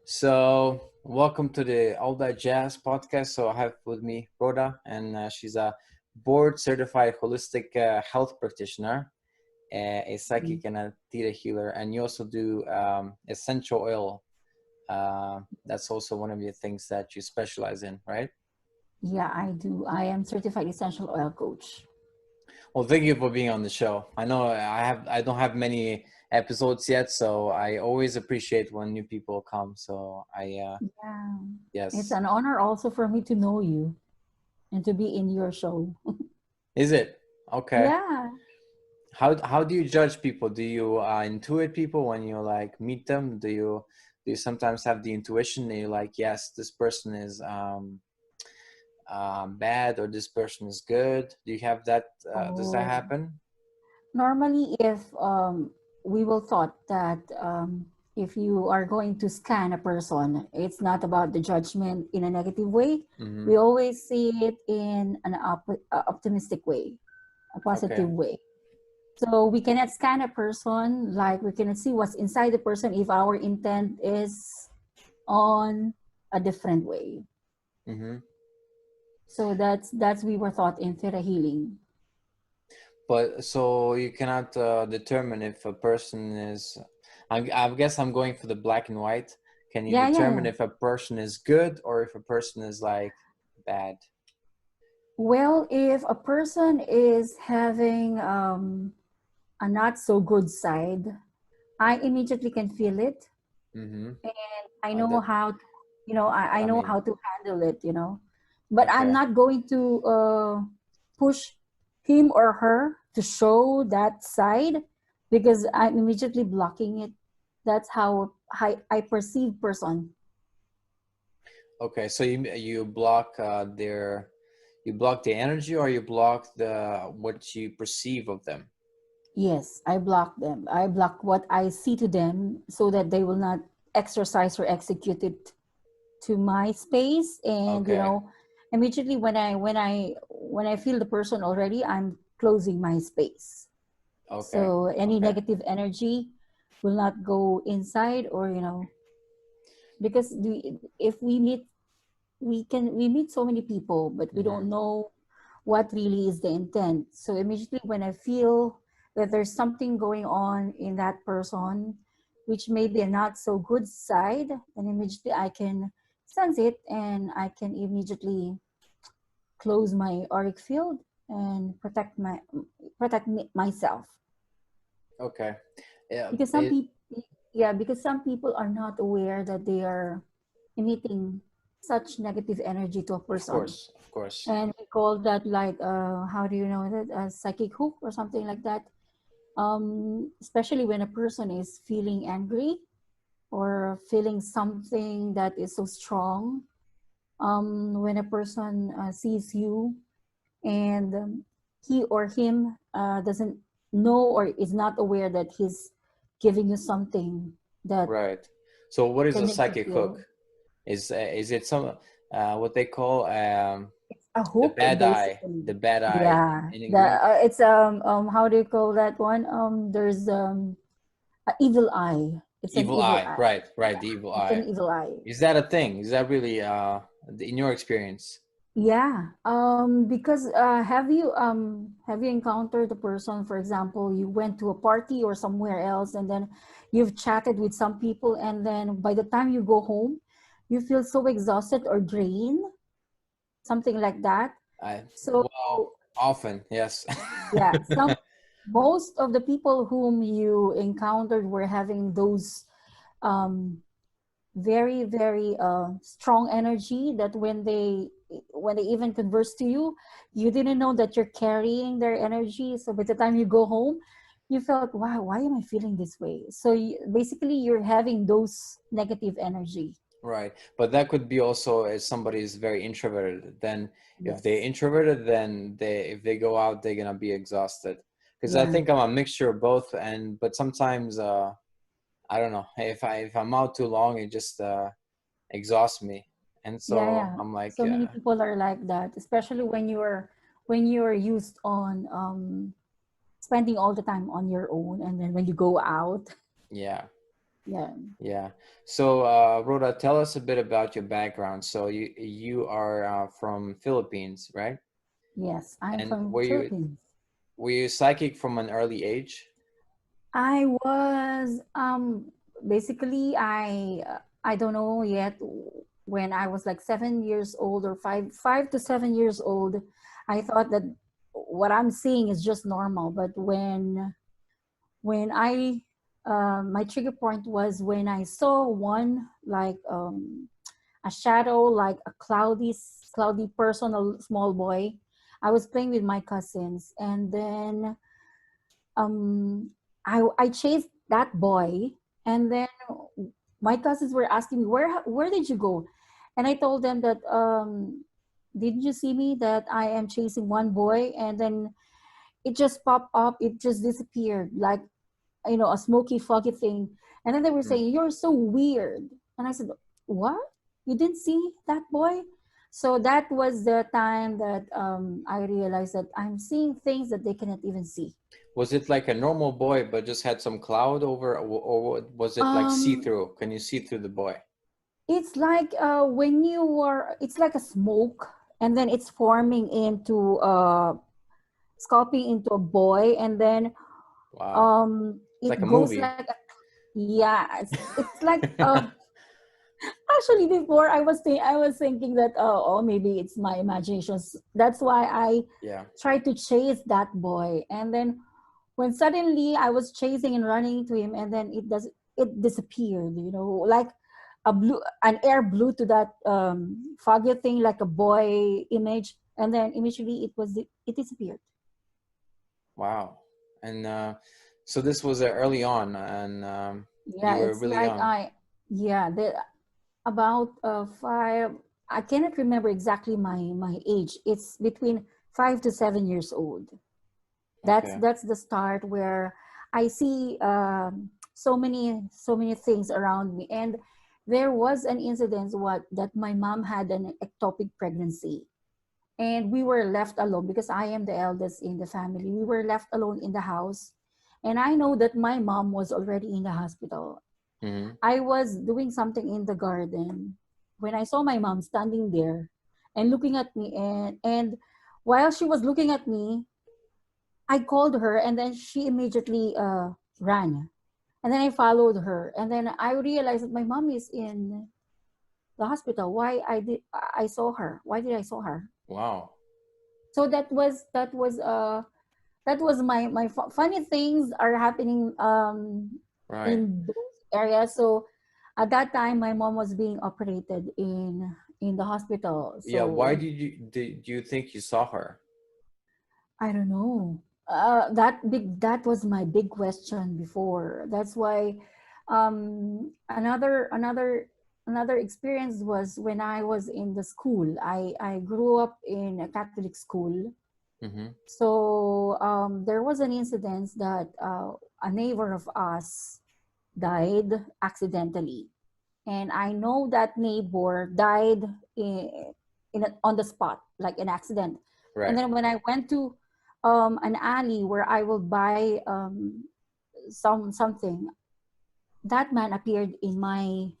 So, welcome to the All That Jazz podcast. So, I have with me Rhoda, and she's a board certified holistic health practitioner, a psychic, and a theta healer. And you also do essential oil. That's also one of your things that you specialize in, right? Yeah, I do. I am certified essential oil coach. Well, thank you for being on the show. I know I don't have many episodes yet, so I always appreciate when new people come. So Yeah. It's yes. an honor also for me to know you and to be in your show. Is it? Okay. Yeah. How do you judge people? Do you intuit people when you like meet them? Do you sometimes have the intuition that you're like, yes, this person is bad or this person is good? Do you have that? Does that Oh, happen? normally if we will thought that if you are going to scan a person, it's not about the judgment in a negative way. Mm-hmm. We always see it in an optimistic way, a Okay. positive way. So we cannot scan a person, like we cannot see what's inside the person if our intent is on a different way. Mm-hmm. So that's we were taught in theta healing. But so you cannot determine if a person is. I guess I'm going for the black and white. Can you Yeah, yeah, determine yeah. if a person is good or if a person is like bad? Well, if a person is having a not so good side, I immediately can feel it, Mm-hmm. and I know That how to, I I know mean, how to handle it, but I'm okay. not going to push him or her to show that side because I'm immediately blocking it. That's how I perceive person. Okay, so you block you block the energy or you block the what you perceive of them. Yes, I block them. I block what I see to them so that they will not exercise or execute it to my space. And Okay, immediately when I feel the person already, I'm closing my space. okay, So any okay. negative energy will not go inside, or because if we meet so many people, but we Mm-hmm. don't know what really is the intent. So immediately when I feel that there's something going on in that person, which may be a not so good side, then immediately I can sense it and I can immediately close my auric field and myself. Okay. Yeah, Because some it people, yeah, because some people are not aware that they are emitting such negative energy to a of person, course, of course. and we call that like how do you know that, a psychic hook or something like that. Especially when a person is feeling angry or feeling something that is so strong, when a person sees you and he or him doesn't know or is not aware that he's giving you something that Right. So what is can a make you psychic hook? feel. Is it some what they call It's a hook basically. the bad eye Yeah, in the Greek? it's how do you call that one? There's an evil eye. It's an Evil evil eye. eye. Right, right, Yeah, the evil it's eye. an evil eye. Is that a thing? Is that really in your experience? Yeah. Because have you encountered a person, for example, you went to a party or somewhere else, and then you've chatted with some people, and then by the time you go home, you feel so exhausted or drained, something like that. I So well, often, yes. yeah, most of the people whom you encountered were having those um, very very strong energy that when they even converse to you, you didn't know that you're carrying their energy. So by the time you go home, you felt, wow, why am I feeling this way? So basically you're having those negative energy. Right. But that could be also if somebody is very introverted. Then if they're Yes. introverted, then if they go out, they're gonna be exhausted. Because I Yeah, think I'm a mixture of both, and but sometimes I don't know if I'm out too long, it just exhausts me, and yeah, so yeah. I'm like So many people are like that, especially when you're used on spending all the time on your own, and then when you go out, Yeah. Yeah. Yeah. So, Rhoda, tell us a bit about your background. So you are from Philippines, right? Yes, I'm And from Philippines. were you psychic from an early age? I was basically I don't know yet, when I was like 7 years old, or five to 7 years old. I thought that what I'm seeing is just normal. But when I my trigger point was when I saw one, like a shadow, like a cloudy person, a small boy. I was playing with my cousins, and then um I chased that boy, and then my cousins were asking me, where did you go? And I told them that, didn't you see me, that I am chasing one boy? And then it just popped up, it just disappeared, like, a smoky foggy thing. And then they were Mm. saying, you're so weird. And I said, what, you didn't see that boy? So that was the time that I realized that I'm seeing things that they cannot even see. Was it like a normal boy, but just had some cloud over, or was it like um see-through? Can you see through the boy? it's like, when you are, it's like a smoke, and then it's forming into sculpting into a boy, and then Wow. It's it like a goes movie. like yeah, it's like, actually, before I was thinking that, maybe it's my imaginations. That's why I Yeah. tried to chase that boy, and then when suddenly I was chasing and running to him, and then it disappeared. Like an air blew to that foggy thing, like a boy image, and then immediately it disappeared. Wow. And so this was early on, and you Yeah, were it's really like young. yeah, about five. I cannot remember exactly my age. It's between 5 to 7 years old. Okay. That's the start where I see so many things around me. And there was an incident that my mom had an ectopic pregnancy, and we were left alone because I am the eldest in the family. We were left alone in the house, and I know that my mom was already in the hospital. Mm-hmm. I was doing something in the garden when I saw my mom standing there and looking at me, and while she was looking at me, I called her, and then she immediately ran. And then I followed her, and then I realized that my mom is in the hospital. I saw her? Why did I saw her? Wow. So that was my funny things are happening Right. in those areas. So at that time, my mom was being operated in the hospital. Yeah. Why So did you think you saw her? I don't know. That was my big question before. That's why another experience was when I was in the school. I grew up in a Catholic school. Mm-hmm. So there was an incident that a neighbor of us died accidentally, and I know that neighbor died on the spot, like an accident. And Right. then when I went to an alley where I will buy something, that man appeared in my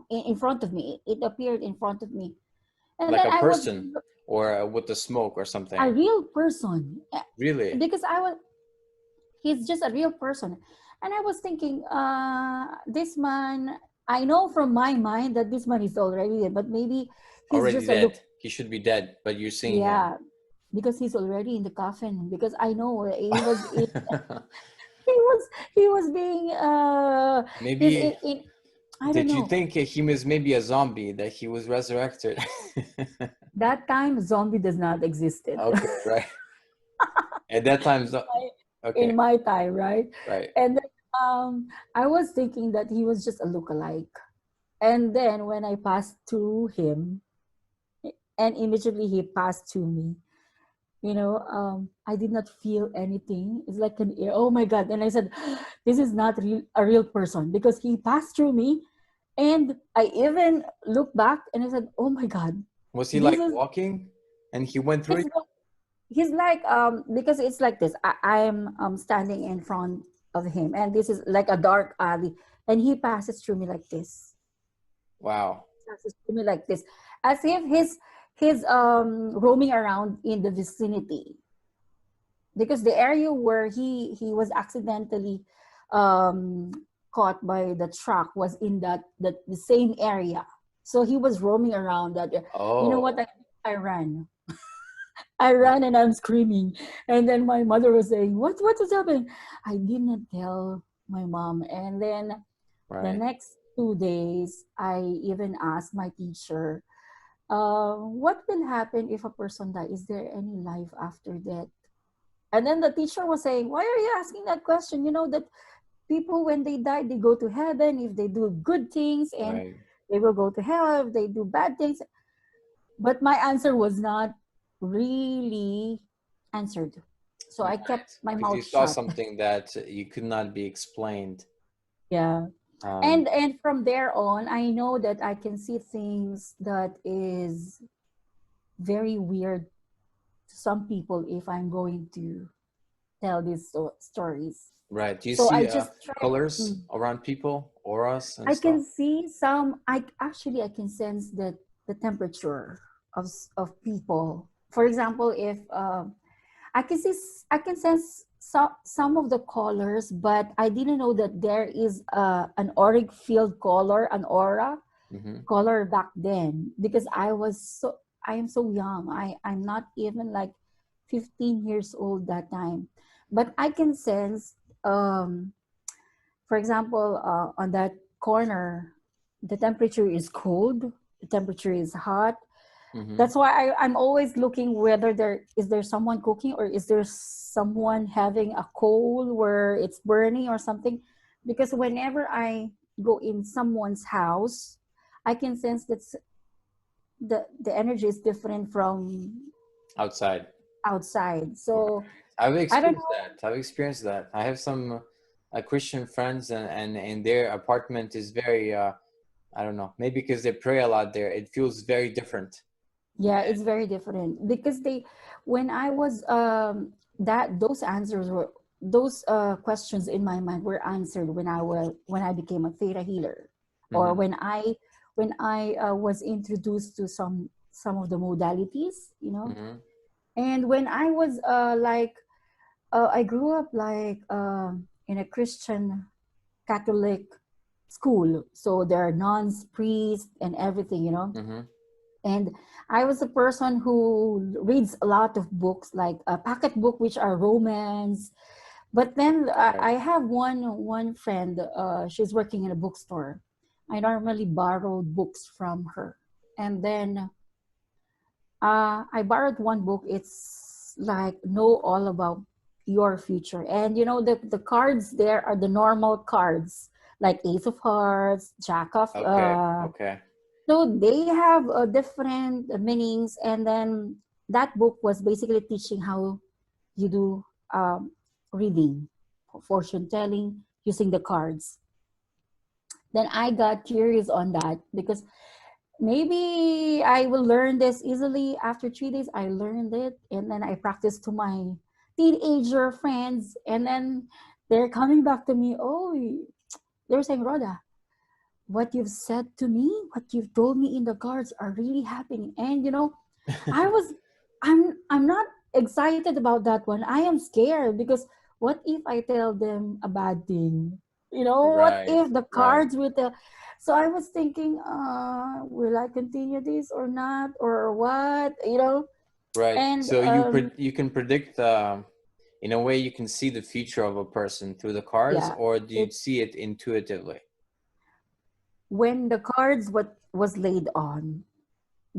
in front of me. It appeared in front of me, and Like then a I was person, or with the smoke or a something. real person. Really? Because he's just a real person. And I was thinking, this man, I know from my mind that this man is already dead, but maybe he's Already just a look. dead. He should be dead, but you're seeing him. Yeah, because he's already in the coffin. Because I know he was he was being he's Maybe I don't did you know. think he was maybe a zombie that he was resurrected? That time zombie does not existed. Okay, right. At that time, okay, In my time, right? right. And then, I was thinking that he was just a lookalike. And then when I passed through him, and immediately he passed through me, I did not feel anything. It's like an ear. Oh my God. And I said, this is not a real person, because he passed through me. And I even looked back and I said, oh my God, Was he this like is, walking and he went through he's, you? he's like, because it's like this. I'm standing in front. of him, and this is like a dark alley, and he passes through me like this. Wow. Passes through me like this, as if he's roaming around in the vicinity, because the area where he was accidentally um caught by the truck was in the same area. So he was roaming around that area. You know what? Oh. I ran. I ran and I'm screaming. And then my mother was saying, what was happening? I did not tell my mom. And then the Right. next 2 days, I even asked my teacher, what will happen if a person dies? Is there any life after death? And then the teacher was saying, why are you asking that question? You know that people, when they die, they go to heaven if they do good things, and Right. they will go to hell if they do bad things. But my answer was not really answered. So I kept Right. my Because you mouth saw shut. something that you could not be explained. Yeah. Um, And from there on, I know that I can see things that is very weird to some people if I'm going to tell these stories. right. Do you So I see just try. colors Mm. around people, auras and I stuff? can see some. I can sense that the temperature of people. For example, if I can see, I can sense some of the colors, but I didn't know that there is an auric field color, an aura Mm-hmm. color back then, because I am so young. I'm not even like 15 years old that time, but I can sense. Um, for example, on that corner, the temperature is cold, the temperature is hot. Mm-hmm. That's why I'm always looking whether there someone cooking, or is there someone having a coal where it's burning or something. Because whenever I go in someone's house, I can sense that the energy is different from Outside. outside. Right. So I've I don't experienced know. that. I've experienced that. I have some Christian friends, and their apartment is very, I don't know, maybe because they pray a lot there. It feels very different. Yeah, it's very different, because they, when I was that those answers were, those questions in my mind were answered when I became a theta healer, or Mm-hmm. when I was introduced to some of the modalities, you know. Mm-hmm. And when I was I grew up like in a Christian Catholic school, so there are nuns, priests, and everything, you know. Mm-hmm. And I was a person who reads a lot of books, like a pocket book, which are romance. But then Right. I have one friend. She's working in a bookstore. I normally borrowed books from her, and then I borrowed one book. It's like know all about your future, and you know the cards there are the normal cards, like Ace of Hearts, Jack of Okay. Okay. so they have different meanings, and then that book was basically teaching how you do reading, fortune telling using the cards. Then I got curious on that, because maybe I will learn this easily. After 3 days, I learned it, and then I practiced to my teenager friends, and then they're coming back to me. Oh, they're saying, Rhoda, what you've said to me, what you've told me in the cards are really happening. And you know, I was, I'm not excited about that one. I am scared, because what if I tell them a bad thing? You know, what Right. if the Right. cards with the, so I was thinking, will I continue this or not, or what? You know, Right. and So you can predict, in a way, you can see the future of a person through the cards, yeah, or do you it see it intuitively? when the cards what was laid on,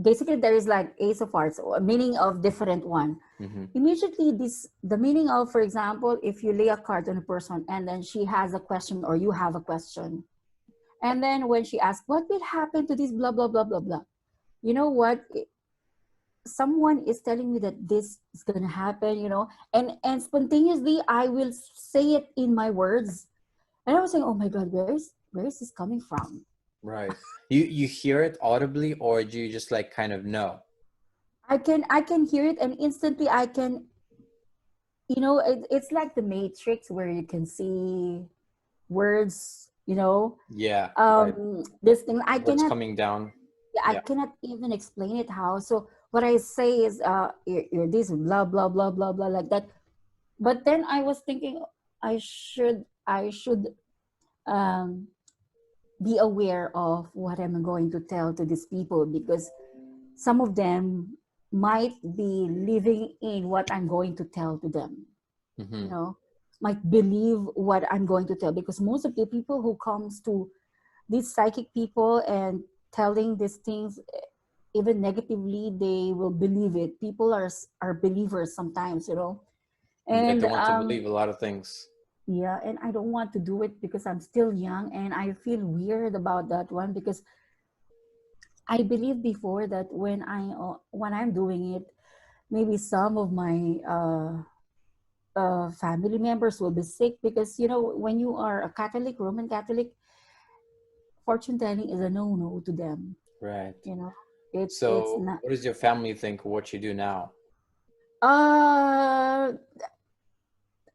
basically there is like Ace of Hearts, or a meaning of different one. Mm-hmm. Immediately this the meaning of, for example, if you lay a card on a person and then she has a question or you have a question, and then when she asks what will happen to this blah blah blah blah blah, you know what, someone is telling me that this is going to happen, you know, and spontaneously I will say it in my words, and I was saying, oh my god, where is this coming from? Right. You hear it audibly, or do you just like kind of know? I can hear it, and instantly I can it's like the Matrix where you can see words, Yeah, right. this thing I What's cannot, coming down? I Yeah. cannot even explain it how. So what I say is, you're this blah blah blah blah blah like that. But then I was thinking, I should um, be aware of what I'm going to tell to these people, because some of them might be living in what I'm going to tell to them. You Mm-hmm. know, might believe what I'm going to tell, because most of the people who comes to these psychic people and telling these things, even negatively, they will believe it. People are believers sometimes, Yeah, and they want to believe a lot of things. yeah, and I don't want to do it because I'm still young, and I feel weird about that one, because I believe before that when I'm doing it, maybe some of my family members will be sick, because when you are a Catholic, Roman Catholic, fortune telling is a no-no to them. Right. You know, it's So, not. what does your family think of what you do now? Uh,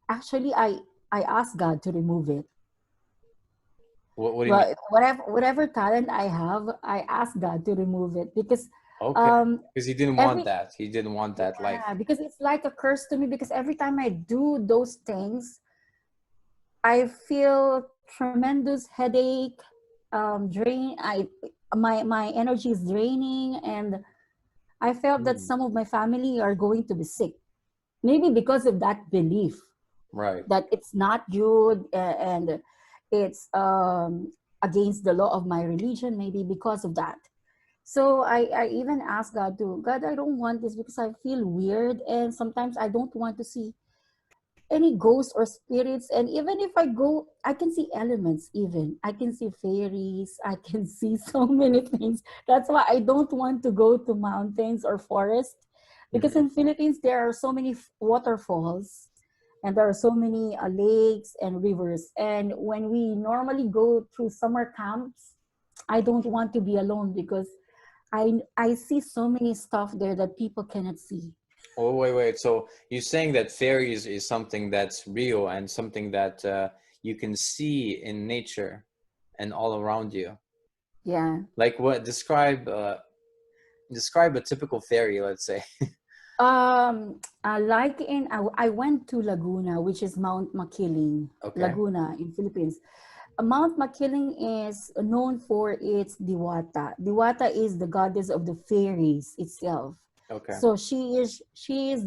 Actually, I asked God to remove it. What do you mean? But whatever talent I have, I asked God to remove it, because Okay, um because he didn't want every that. He didn't want that life. yeah, because it's like a curse to me, because every time I do those things, I feel tremendous headache, drain. My energy is draining, and I felt that Hmm. some of my family are going to be sick. Maybe because of that belief Right. that it's not good, and it's against the law of my religion. Maybe because of that. So I even asked God, I don't want this, because I feel weird, and sometimes I don't want to see any ghosts or spirits. And even if I go, I can see elements, even I can see fairies, I can see so many things. That's why I don't want to go to mountains or forest, because Hmm. in Philippines there are so many waterfalls, and there are so many lakes and rivers. And when we normally go through summer camps, I don't want to be alone, because I see so many stuff there that people cannot see. Oh, wait, wait. So you're saying that fairies is something that's real and something that you can see in nature and all around you. Yeah. Like what? Describe a typical fairy, let's say. Like I went to Laguna, which is Mount Makiling, Okay. Laguna in Philippines. Mount Makiling is known for its Diwata. Diwata is the goddess of the fairies itself. Okay. So she is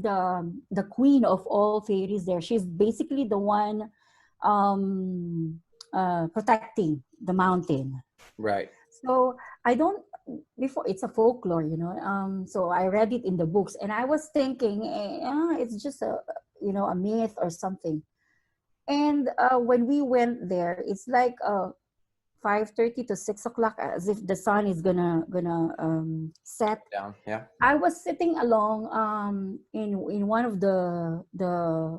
the queen of all fairies there. She's basically the one um, protecting the mountain. Right. So I don't before it's a folklore, so I read it in the books, and I was thinking, it's just a myth or something. And when we went there, it's like 5:30 to 6 o'clock, as if the sun is gonna set. Down. Yeah. I was sitting along in one of the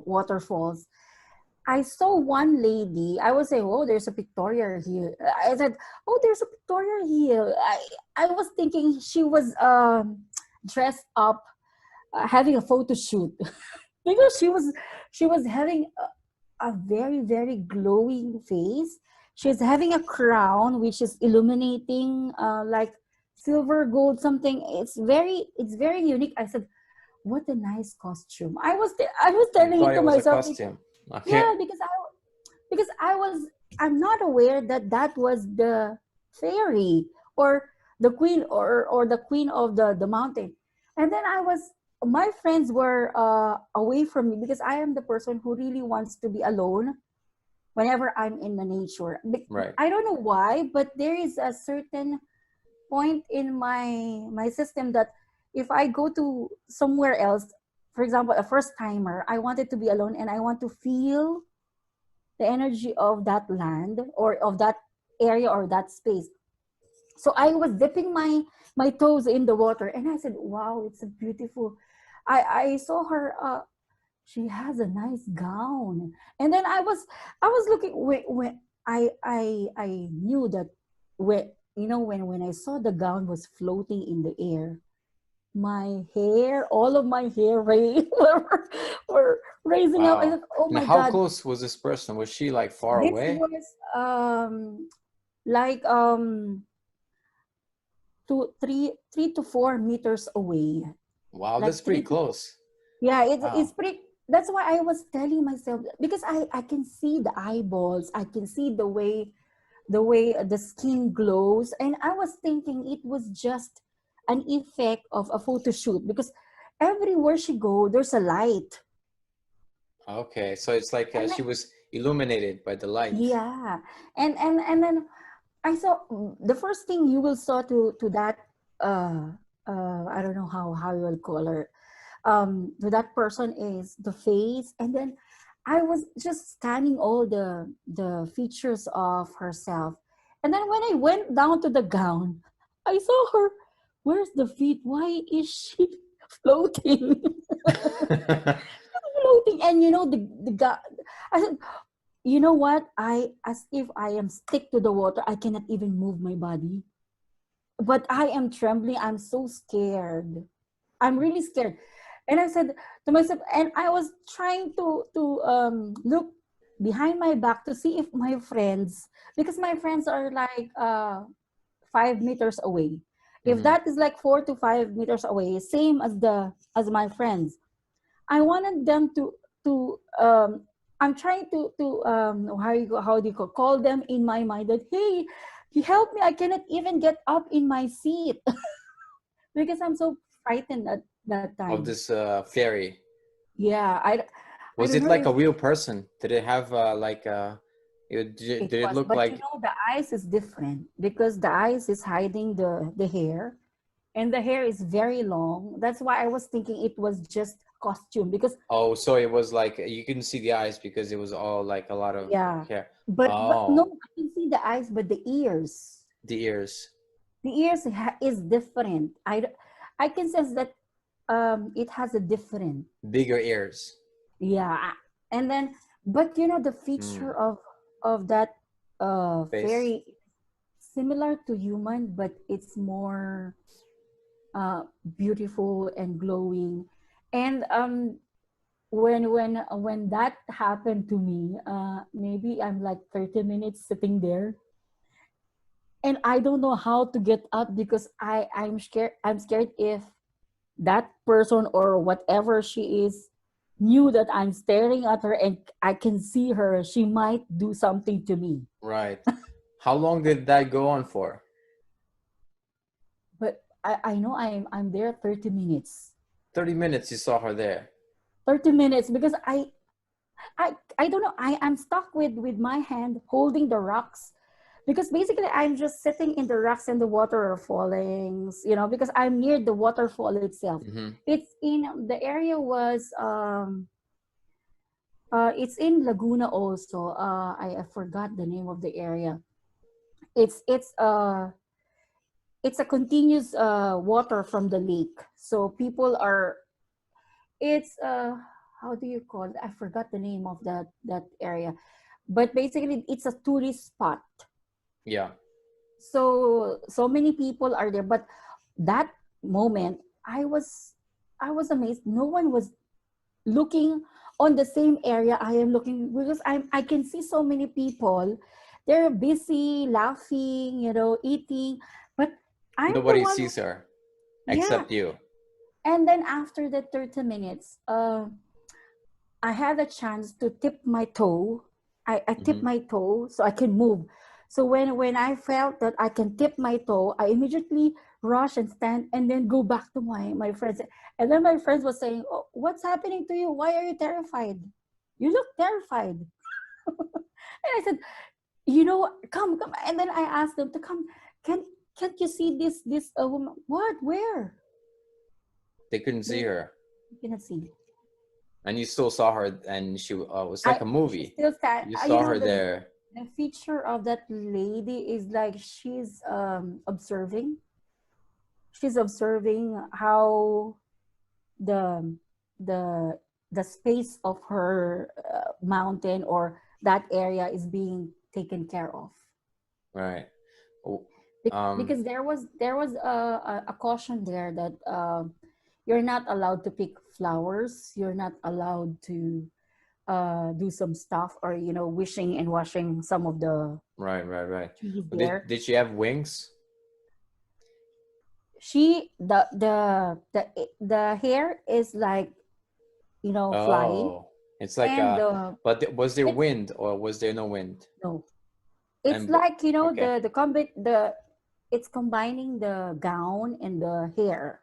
waterfalls. I saw one lady. I was saying, "Oh, there's a Victoria here." I said, "Oh, there's a Victoria here." I was thinking she was dressed up, having a photo shoot, because she was having a very very glowing face. She's having a crown which is illuminating, like silver gold something. It's very unique. I said, "What a nice costume." I was You telling thought it to it was a myself. costume. Okay. Yeah, because I'm not aware that that was the fairy, or the queen, or the queen of the mountain. And then my friends were away from me, because I am the person who really wants to be alone whenever I'm in the nature. Right. I don't know why, but there is a certain point in my system that if I go to somewhere else, for example, a first timer, I wanted to be alone, and I want to feel the energy of that land, or of that area, or that space. So I was dipping my toes in the water, and I said, "Wow, it's a beautiful." I saw her. She has a nice gown, and then I was looking when I knew that, when I saw the gown was floating in the air, my hair, all of my hair were raising up. I Wow. thought, oh And my how God, close was this person? Was she like far this away? was like 3 to 4 meters away. Wow, that's Like pretty three to close. Yeah, it's Wow. pretty. That's why I was telling myself, because I can see the eyeballs, I can see the way the skin glows, and I was thinking it was just an effect of a photo shoot, because everywhere she go there's a light. Okay, so it's like And she was illuminated by the light. yeah, and then I saw, the first thing you will saw to that, uh I don't know how you will call her, to that person, is the face. And then I was just scanning all the features of herself. And then when I went down to the gown, I saw her. Where's the feet? Why is she floating? Floating. And the guy, I said, you know what? As if I am stick to the water, I cannot even move my body. But I am trembling. I'm so scared. I'm really scared. And I said to myself, and I was trying to look behind my back to see if my friends, because my friends are like 5 meters away. If Hmm. that is like 4 to 5 meters away, same as my friends, I wanted them to. I'm trying to how do you call them in my mind, that, hey, you help me, I cannot even get up in my seat because I'm so frightened at that Of time. this fairy. Yeah, I Was don't it know like a if real person? Did it have it did it was, look but like? the eyes is different, because the eyes is hiding the hair, and the hair is very long. That's why I was thinking it was just costume, because Oh, so it was like you couldn't see the eyes because it was all like a lot of yeah, hair. but no, Oh, I can see the eyes, but the ears, the ears is different. I can sense that it has a different. bigger ears. Yeah, and then, but the Hmm. feature of that Face. very similar to human, but it's more uh beautiful and glowing. And when that happened to me, maybe I'm like 30 minutes sitting there, and I don't know how to get up, because I'm scared if that person or whatever she is knew that I'm staring at her and I can see her, she might do something to me. Right. How long did that go on for? But I know I'm there 30 minutes. 30 minutes you saw her there. 30 minutes, because I don't know, I'm stuck with my hand holding the rocks, because basically I'm just sitting in the rocks and the water are falling, because I'm near the waterfall itself. Hmm. It's in the area was it's in Laguna also. I forgot the name of the area. It's it's uh it's a continuous water from the lake. So people are it's how do you call it? I forgot the name of that area. But basically it's a tourist spot. Yeah. So many people are there. But that moment I was amazed. No one was looking on the same area I am looking, because I can see so many people. They're busy laughing, eating, but I'm the Nobody one sees her yeah. except you. And then after the 30 minutes, I had a chance to tip my toe. I tip Hmm. my toe so I can move. So when I felt that I can tip my toe, I immediately rush and stand and then go back to my friends. And then my friends was saying, "Oh, what's happening to you? Why are you terrified? You look terrified." And I said, come. And then I asked them to come. Can can't you see this woman? What? Where? They couldn't see They her. cannot see. And you still saw her, and she was like I a She movie. still stand. You saw her The there. feature of that lady is like she's observing. She's observing how the the the space of her mountain or that area is being taken care of. Right. Oh, Because there was a caution there that you're not allowed to pick flowers. You're not allowed to do some stuff, or wishing and washing some of the Right. trees But there. did she have wings? She the hair is like flying, Oh, it's like and was there it's wind or was there no wind? no, it's And like okay, the it's combining the gown and the hair.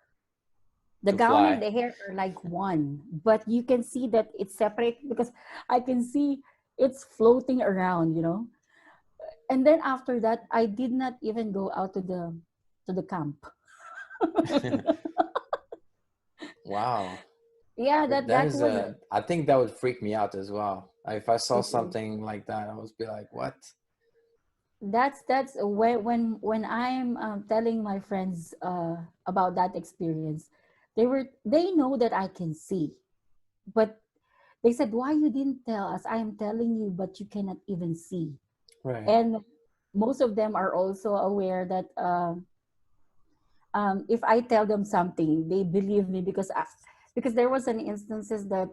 The to gown and fly. the hair are like one, but you can see that it's separate because I can see it's floating around. And then after that, I did not even go out to the camp. Wow. Yeah, But that that that is was I think that would freak me out as well. If I saw it is. something like that, I would be like, "What?" That's when I'm telling my friends about that experience, they know that I can see, but they said, why you didn't tell us? I am telling you, but you cannot even see. Right. And most of them are also aware that if I tell them something, they believe me because there was an instances that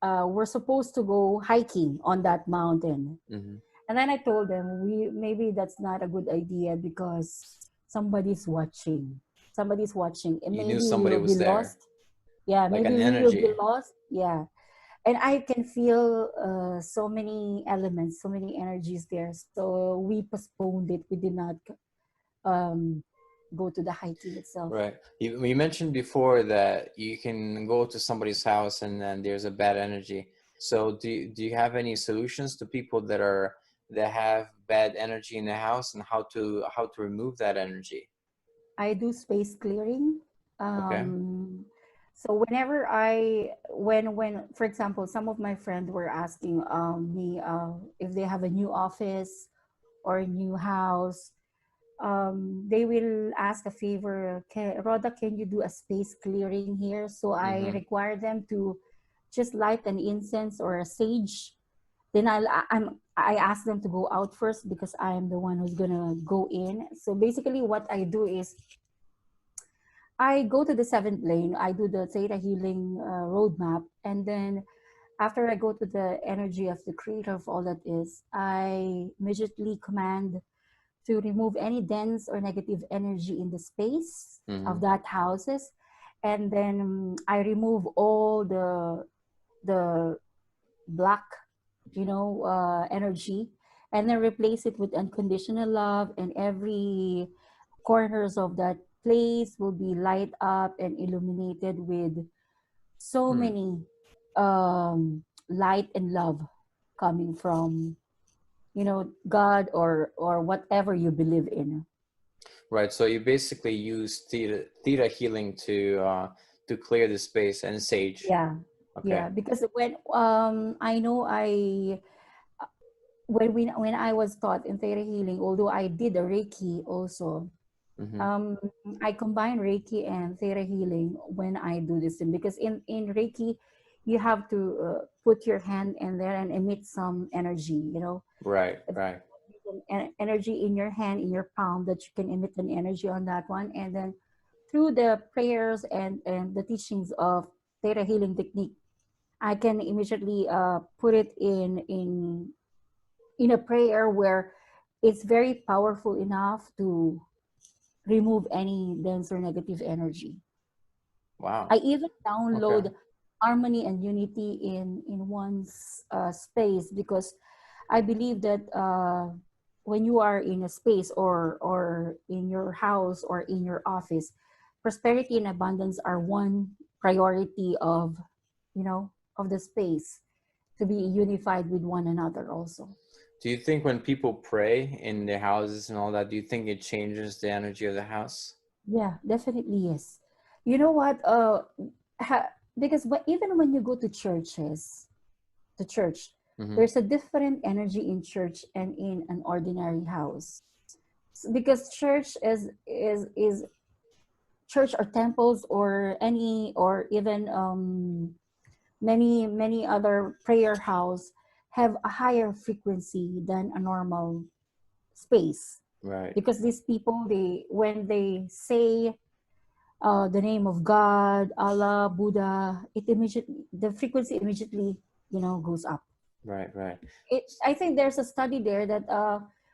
we're supposed to go hiking on that mountain. Hmm. And then I told them, we maybe that's not a good idea because somebody's watching. Somebody's watching, and You knew maybe we somebody will be was there, lost. Yeah, like an maybe we will be energy. lost. Yeah, and I can feel so many elements, so many energies there. So we postponed it. We did not um, go to the hiking itself. Right. You mentioned before that you can go to somebody's house and then there's a bad energy. So do you have any solutions to people that have bad energy in the house and how to remove that energy? I do space clearing. Okay. So whenever when for example, some of my friends were asking me if they have a new office or a new house, they will ask a favor. Rhoda, can you do a space clearing here? So I Mm-hmm. require them to just light an incense or a sage. Then I ask them to go out first because I am the one who's gonna go in. So basically, what I do is I go to the seventh lane. I do the Theta Healing roadmap, and then after I go to the energy of the creator of all that is, I immediately command to remove any dense or negative energy in the space of Mm-hmm. that houses, and then I remove all the black, energy, and then replace it with unconditional love, and every corners of that place will be light up and illuminated with so Hmm. many light and love coming from God or whatever you believe in. Right. So you basically use theta healing to clear the space and sage. Yeah, Okay. yeah, because I know I when I was taught in Theta Healing, although I did a Reiki also, Mm-hmm. um, I combine Reiki and Theta Healing when I do this thing, because in Reiki, you have to put your hand in there and emit some energy. Right. Right. Energy in your hand, in your palm, that you can emit an energy on that one, and then through the prayers and the teachings of Theta Healing technique, I can immediately put it in a prayer where it's very powerful enough to remove any dense or negative energy. I Wow. even Okay. download harmony and unity in one's space, because I believe that when you are in a space or in your house or in your office, prosperity and abundance are one priority of the space, to be unified with one another also. Do you think when people pray in their houses and all that, do you think it changes the energy of the house? Yeah, definitely yes. You know what? Because even when you go to church, Mm-hmm. there's a different energy in church and in an ordinary house. Because church is church or temples or any or even many other prayer house have a higher frequency than a normal space, Right. because these people, they when they say the name of God, Allah, Buddha, the frequency immediately, goes up. Right, right. I think there's a study there that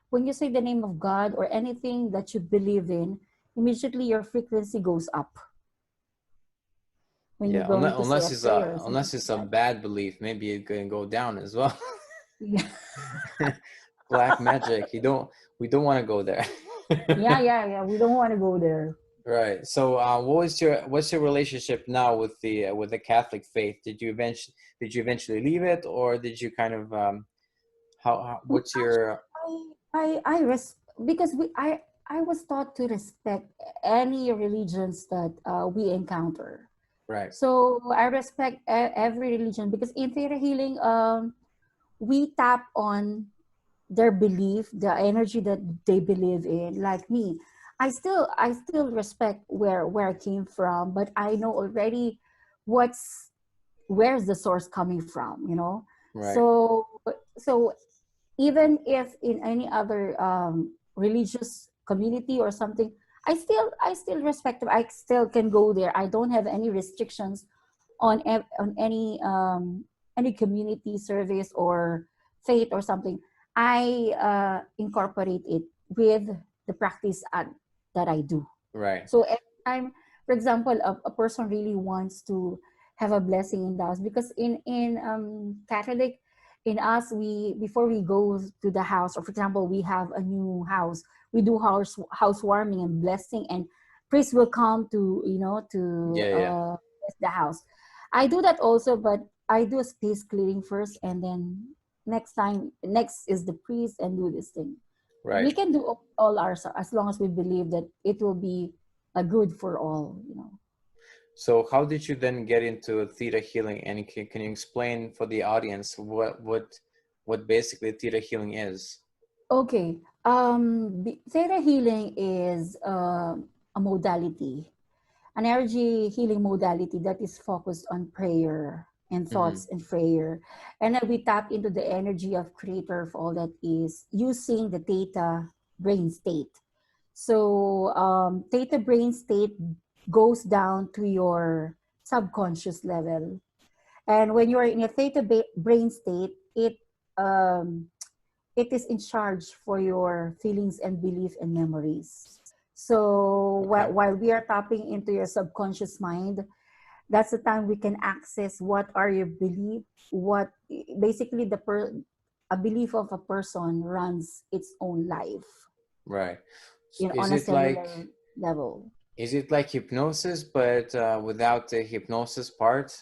when you say the name of God or anything that you believe in, immediately your frequency goes up when you're Yeah, going to say a prayer or something unless like it's a that. bad belief, maybe it can go down as well. Yeah, Black magic. We don't want to go there. yeah. We don't want to go there. Right. So, what's your relationship now with the Catholic faith? Did you eventually leave it, or did you kind of how what's your Because I was taught to respect any religions that we encounter. right? So I respect every religion because in theater healing, we tap on their belief, the energy that they believe in. Like me, I still respect where I came from, but I know already what's where's the source coming from. Right. So even if in any other religious community or something, I still respect them. I still can go there. I don't have any restrictions on any community service or faith or something. I incorporate it with the practice that I do. Right. So every time, for example, a person really wants to have a blessing in the house, because in Catholic, in us, we before we go to the house, or for example, we have a new house, we do housewarming and blessing, and priest will come to Yeah, yeah. bless the house. I do that also, but I do a space clearing first, and then next is the priest and do this thing. We Right. can do all ours as long as we believe that it will be a good for all. So, how did you then get into theta healing? And can you explain for the audience what basically theta healing is? Okay. Theta healing is a modality, an energy healing modality that is focused on prayer and Mm-hmm. thoughts and prayer. And then we tap into the energy of creator of all that is using the theta brain state. So theta brain state goes down to your subconscious level. And when you're in a brain state, um, it is in charge for your feelings and belief and memories. So Okay. while we are tapping into your subconscious mind, that's the time we can access what are your belief, what basically a belief of a person runs its own life, Right. on a cellular level. Is it like hypnosis, but without the hypnosis part?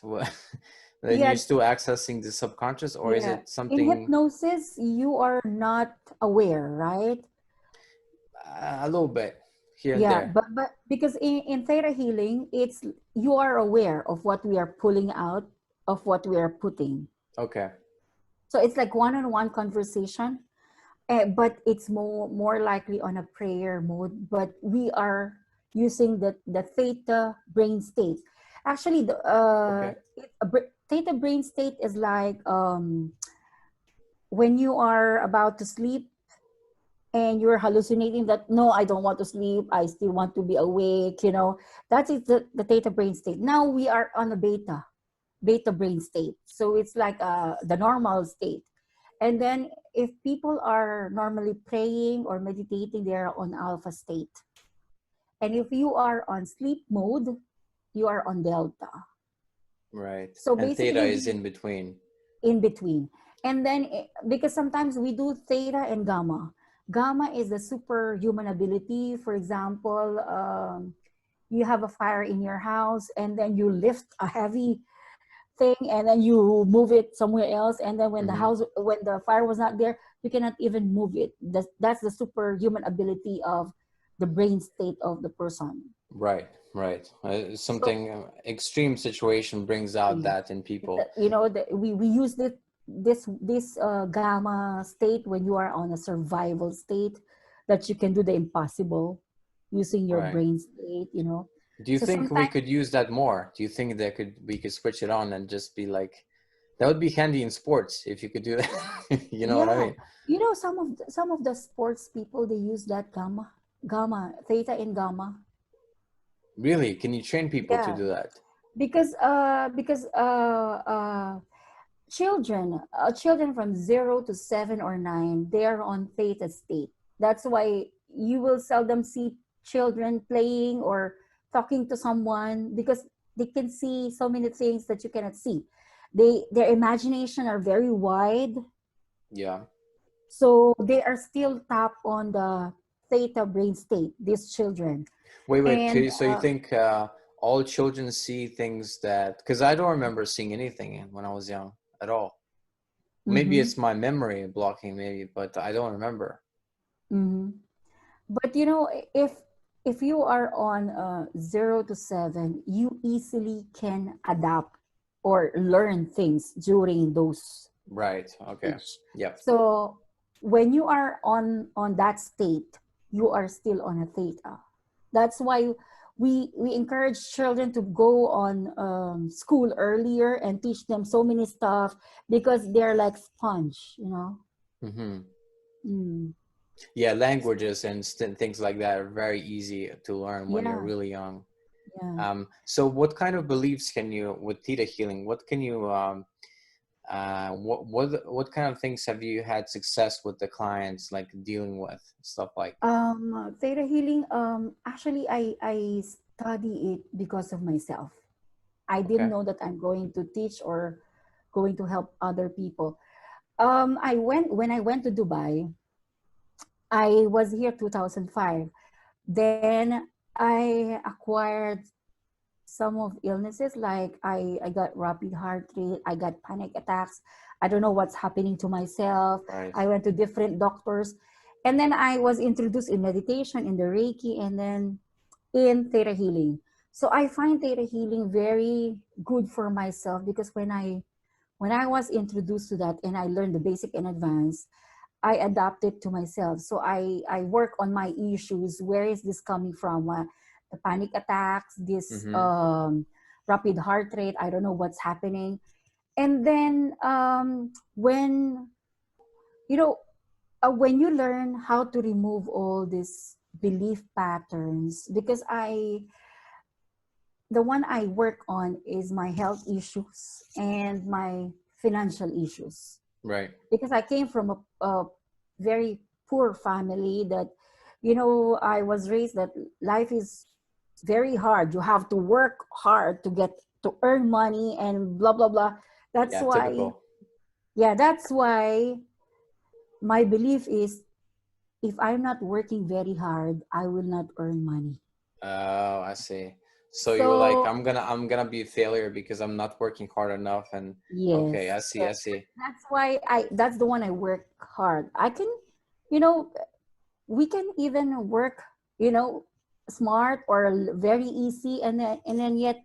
Then you're Yeah, still accessing the subconscious, or is yeah. it In something hypnosis, you are not aware, right? a little bit here and Yeah, there? but because in theta healing, it's you are aware of what we are pulling out, of what we are putting. Okay. So it's like one-on-one conversation, but it's more likely on a prayer mode. But we are using the theta brain state. Actually, Okay. theta brain state is like when you are about to sleep and you're hallucinating that no, I don't want to sleep, I still want to be awake. That is the theta brain state. Now we are on a beta brain state, so it's like the normal state. And then if people are normally praying or meditating, they're on alpha state. And if you are on sleep mode, you are on delta. Right. So And theta basically is the in between. in between. And then because sometimes we do theta and gamma. Gamma is the superhuman ability. For example, you have a fire in your house and then you lift a heavy thing and then you move it somewhere else, and then when Mm-hmm. when the fire was not there, you cannot even move it. That's the superhuman ability of the brain state of the person. Right. Right. So Something extreme situation brings out yeah, that in people. we use this gamma state when you are on a survival state, that you can do the impossible using your Right. brain state. Do you So think we sometimes, could use that more? Do you think we could switch it on and just be like, that would be handy in sports if you could do that. You know what I yeah, mean? some of the sports people, they use that gamma, theta and gamma. Really? Can you train people to Yeah, do that? because children from 0 to 7 or 9, they are on theta state. That's why you will seldom see children playing or talking to someone, because they can see so many things that you cannot see. Their imagination are very wide, Yeah. so they are still tap on the theta brain state, these children. Wait. And So you think all children see things that? Because I don't remember seeing anything when I was young at all. Maybe mhm, it's my memory blocking, maybe, but I don't remember. mhm. But you know, if you are on 0 to 7, you easily can adapt or learn things during those Right. Okay. age. Yep. So when you are on that state, you are still on a theta. That's why we encourage children to go on school earlier and teach them so many stuff, because they're like sponge, you know. Mm-hmm. Mm. Yeah, languages and things like that are very easy to learn when you're Yeah, really young. yeah. So what kind of beliefs can you, with theta healing, what can you, what kind of things have you had success with the clients, like dealing with stuff like? Theta healing, actually, I study it because of myself. I didn't Okay. know that I'm going to teach or going to help other people. When I went to Dubai, I was here 2005. Then I acquired some of illnesses, like I got rapid heart rate, I got panic attacks. I don't know what's happening to myself. Right. I went to different doctors. And then I was introduced in meditation, in the Reiki, and then in Theta Healing. So I find Theta Healing very good for myself, because when I was introduced to that and I learned the basic and advanced, I adapted to myself. So I work on my issues. Where is this coming from? The panic attacks, this Mm-hmm. rapid heart rate. I don't know what's happening. And then when you know when you learn how to remove all these belief patterns, because the one I work on is my health issues and my financial issues, Right. because I came from a very poor family, that I was raised that life is very hard. You have to work hard to get to earn money and blah blah blah. That's Yeah, why, typical. yeah, that's why my belief is, if I'm not working very hard, I will not earn money. Oh, I see. So you were like, So I'm gonna be a failure because I'm not working hard enough, and okay, yes, I see, I see. that's why that's the one I work hard. I can, you know, we can even work, you know, smart or very easy, and then yet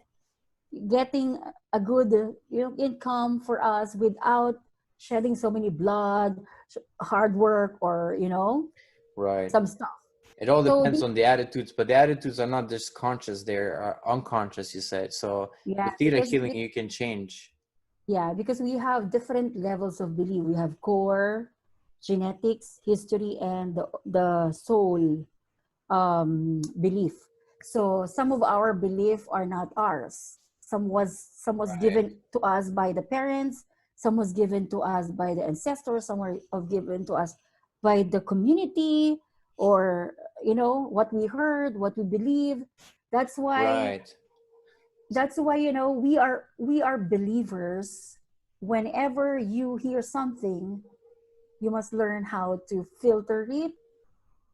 getting a good income for us without shedding so many blood, hard work, or Right. some stuff. It all So depends on the attitudes, but the attitudes are not just conscious, they're unconscious, you said. So yeah, with theta because healing, you can change. we have different levels of belief. We have core, genetics, history, and the soul belief. So some of our belief are not ours. Some was Right. given to us by the parents. Some was given to us by the ancestors. Some were given to us by the community, or what we heard, what we believe. That's why Right. we are believers. Whenever you hear something, you must learn how to filter it,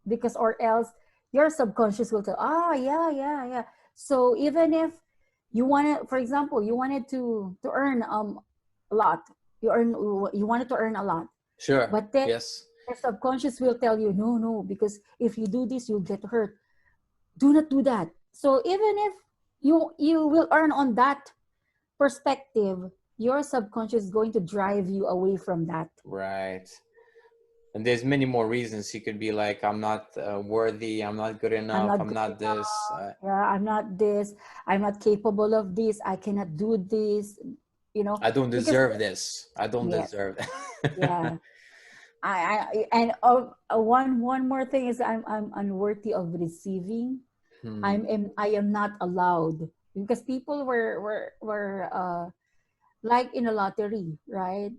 because or else your subconscious will tell, yeah, yeah, yeah. So even if you wanted, for example, you wanted to earn a lot, you wanted to earn a lot, Sure. but then Yes. your subconscious will tell you, no, no, because if you do this, you'll get hurt. Do not do that. So even if you will earn on that perspective, your subconscious is going to drive you away from that. Right. And there's many more reasons. You could be like, I'm not worthy, I'm not good I'm enough, not I'm good not this. enough. Yeah, I'm not this. I'm not capable of this. I cannot do this. I don't Because deserve this. I don't yes, deserve yeah. that. And one more thing is, I'm unworthy of receiving. Hmm. I am not allowed, because people were like in a lottery, right?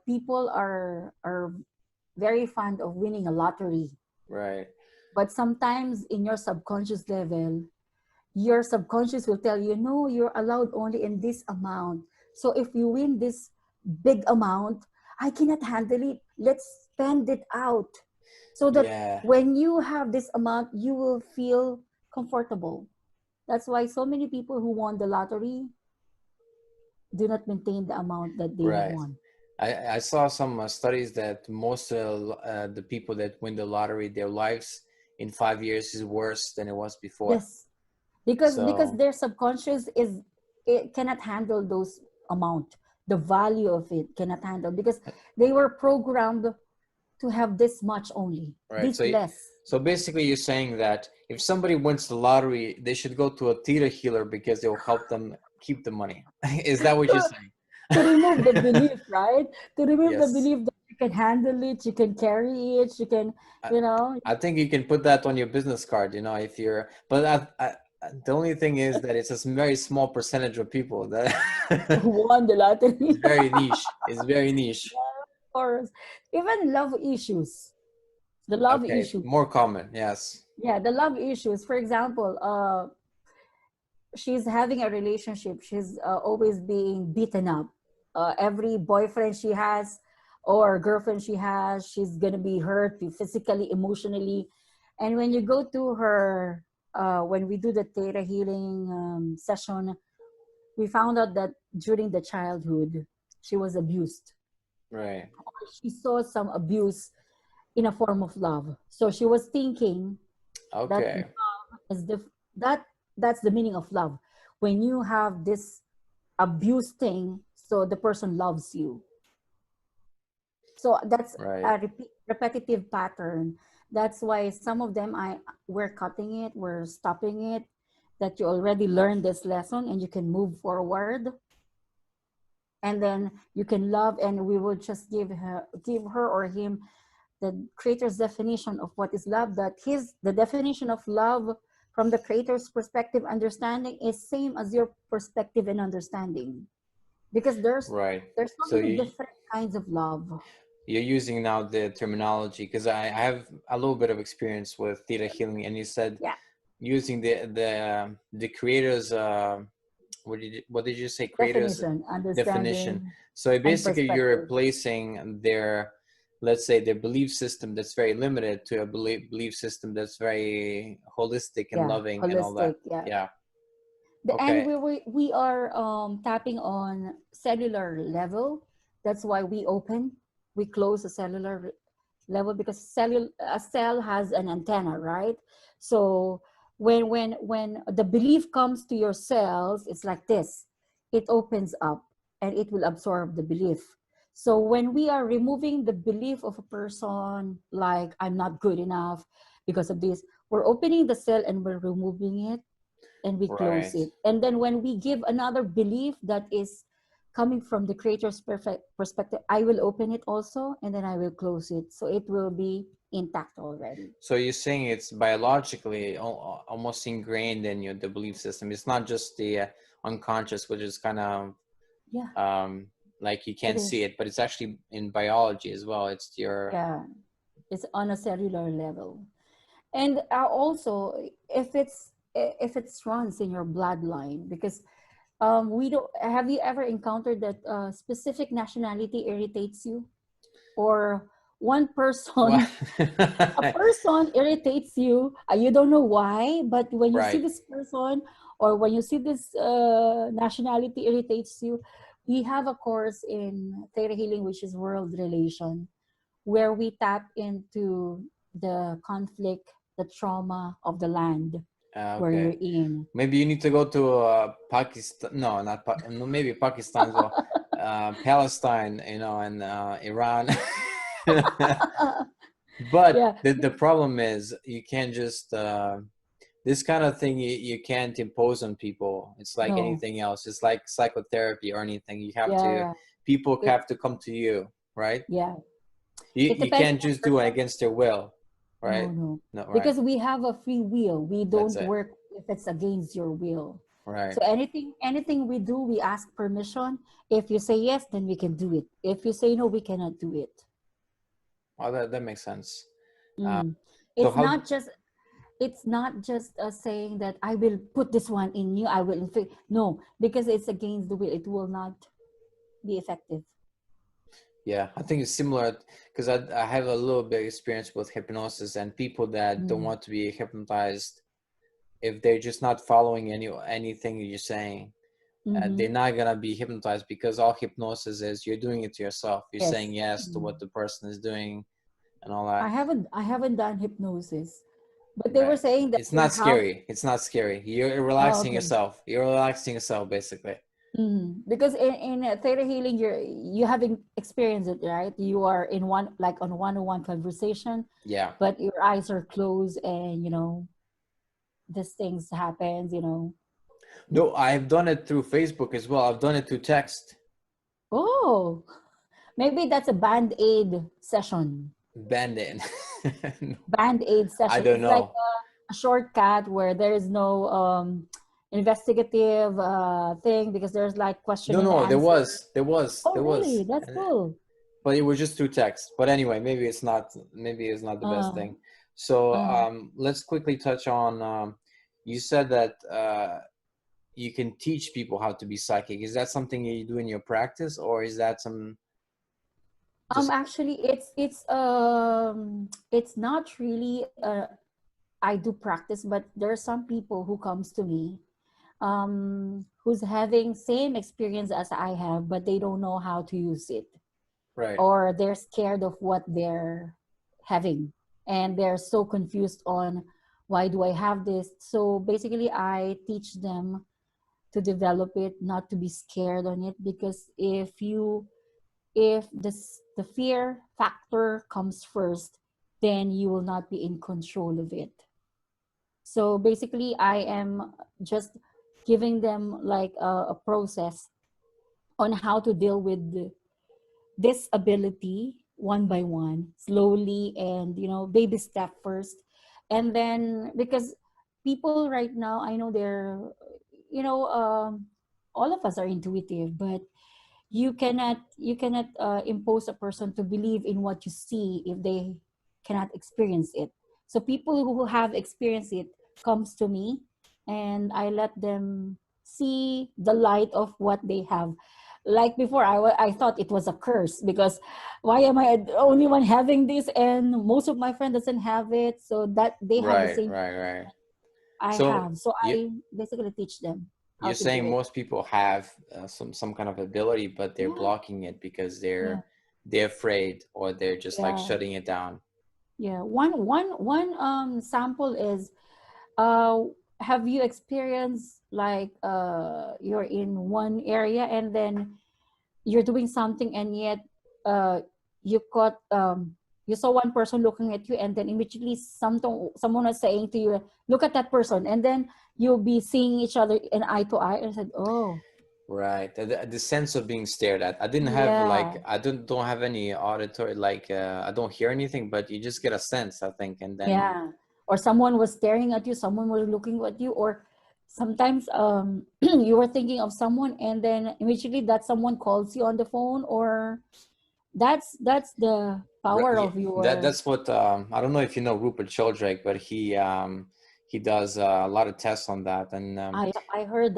People are very fond of winning a lottery, Right. but sometimes in your subconscious level, your subconscious will tell you, no, you're allowed only in this amount. So if you win this big amount, I cannot handle it. Let's spend it out. So that Yeah. when you have this amount, you will feel comfortable. That's why so many people who won the lottery do not maintain the amount that they have Right. won. I saw some studies that most of the people that win the lottery, their lives in 5 years is worse than it was before. Yes, because So, their subconscious is, it cannot handle those amount. The value of it cannot handle, because they were programmed to have this much only, right. this So, less. so basically, you're saying that if somebody wins the lottery, they should go to a theta healer because they will help them keep the money. Is that what you're to, saying? to remove the belief, right? To remove the Yes. belief that you can handle it, you can carry it, you can, I, you know, I think you can put that on your business card, if you're, but the only thing is that it's a very small percentage of people that who won the it's lottery. very niche. It's very niche. Or even love issues. The love Okay, issue. more common. Yes. Yeah, the love issues. For example, she's having a relationship. She's always being beaten up. Every boyfriend she has or girlfriend she has, she's gonna be hurt physically, emotionally. And when you go to her, when we do the theta healing session, we found out that during the childhood, she was abused. Right. She saw some abuse in a form of love. So she was thinking that Okay. is the that that's the meaning of love. When you have this abuse thing, so the person loves you. So that's Right. a repetitive pattern. That's why some of them, we're cutting it, we're stopping it. That you already learned this lesson and you can move forward, and then you can love, and we will just give her or him the creator's definition of what is love. That his the definition of love from the creator's perspective understanding is same as your perspective and understanding, because Right. there's so So many different kinds of love. you're using now the terminology because I have a little bit of experience with theta healing, and you said Yeah, using the creator's what did you say, creator's definition, definition. understanding, So and basically you're perspective. replacing their, let's say, their belief system that's very limited to a belief system that's very holistic and Yeah, loving and all that. holistic. Yeah, Yeah. and Okay. we are tapping on cellular level. That's why we open, we close the cellular level, because a cell has an antenna, right? So when the belief comes to your cells, it's like this. It opens up and it will absorb the belief. So when we are removing the belief of a person, like I'm not good enough because of this, we're opening the cell and we're removing it, and we close Right. it. And then when we give another belief that is coming from the creator's perfect perspective, I will open it also, and then I will close it. So it will be intact already. So you're saying it's biologically almost ingrained in the belief system. It's not just the unconscious, which is kind of Yeah, like you it can't see is. it, but it's actually in biology as well. It's your Yeah, it's on a cellular level. And also, if it's runs in your bloodline, because we don't have you ever encountered that specific nationality irritates you, or one what? person a person irritates you, you don't know why, but when you see Right. this person or when you see this nationality irritates you. We have a course in theta healing, which is world relation, where we tap into the conflict, the trauma of the land where Okay. you're in. Maybe you need to go to Pakistan. No, not no, maybe Pakistan as well. Palestine, and Iran. But Yeah, the problem is you can't just this kind of thing you can't impose on people. It's like no, anything else. It's like psychotherapy or anything. You have to yeah, people it, have to come to you, right? yeah, it You depends can't on just the do it person. against their will, No, right? no. No, right. Because we have a free will. We That's don't it. work if it's against your will. Right. So anything we do, we ask permission. If you say yes, then we can do it. If you say no, we cannot do it. Oh, that makes sense. Mm. So It's how? not just it's not just saying that I will put this one in you. I will no, because it's against the will. It will not be effective. Yeah, I think it's similar because I have a little bit of experience with hypnosis and people that don't Mm. want to be hypnotized. If they're just not following anything you're saying, they're Mm-hmm. not gonna be hypnotized because all hypnosis is you're doing it to yourself. You're Yes. saying yes to Mm. what the person is doing and all that. I haven't done hypnosis, but they were Right. saying that It's you not have. scary. It's not scary. You're Oh, relaxing okay. yourself. You're relaxing yourself basically. Because in theta healing, you haven't experienced it, right? You are in one, like on one-on-one conversation, Yeah. but your eyes are closed, and these things happens. No, I've done it through Facebook as well. I've done it through text. Oh, maybe that's a band-aid session. Band-in. Band-aid I session. don't It's like know. a shortcut where there is no investigative thing, because there's like question No, and no, there answer. was, there was, Oh, there was, really? That's cool. but it was just through text. But anyway, maybe it's not the best Uh, thing. So uh. let's quickly touch on. You said that you can teach people how to be psychic. Is that something you do in your practice, or is that some just Actually, it's not really I do practice, but there are some people who comes to me who's having same experience as I have, but they don't know how to use it, right? or they're scared of what they're having, and they're so confused on why do I have this. So basically, I teach them to develop it, not to be scared on it, because if the fear factor comes first, then you will not be in control of it. So basically, I am just giving them like a process on how to deal with this ability one by one, slowly, and baby step first. And then, because people right now, I know they're you know all of us are intuitive, but you cannot impose a person to believe in what you see if they cannot experience it. So people who have experienced it comes to me, and I let them see the light of what they have. Like before, I thought it was a curse, because why am I the only one having this, and most of my friends doesn't have it, so that they have the Right, same right, right. I So have. So you I basically teach them how you're to do saying it. most people have some kind of ability, but they're Yeah, blocking it because yeah, they're afraid or they're just like yeah. shutting it down. Yeah, one sample is, uh have you experienced like you're in one area, and then you're doing something, and yet uh you caught you saw one person looking at you, and then immediately someone was saying to you, look at that person, and then you'll be seeing each other in eye to eye, and I said, oh, Right. The sense of being stared at. I didn't have yeah, like I don't have any auditory like I don't hear anything, but you just get a sense, I think, and then yeah. Or someone was staring at you, someone was looking at you, or sometimes you were thinking of someone, and then immediately that someone calls you on the phone, or that's the power yeah, of your. that's what I don't know if you know Rupert Sheldrake, but he does a lot of tests on that, and I heard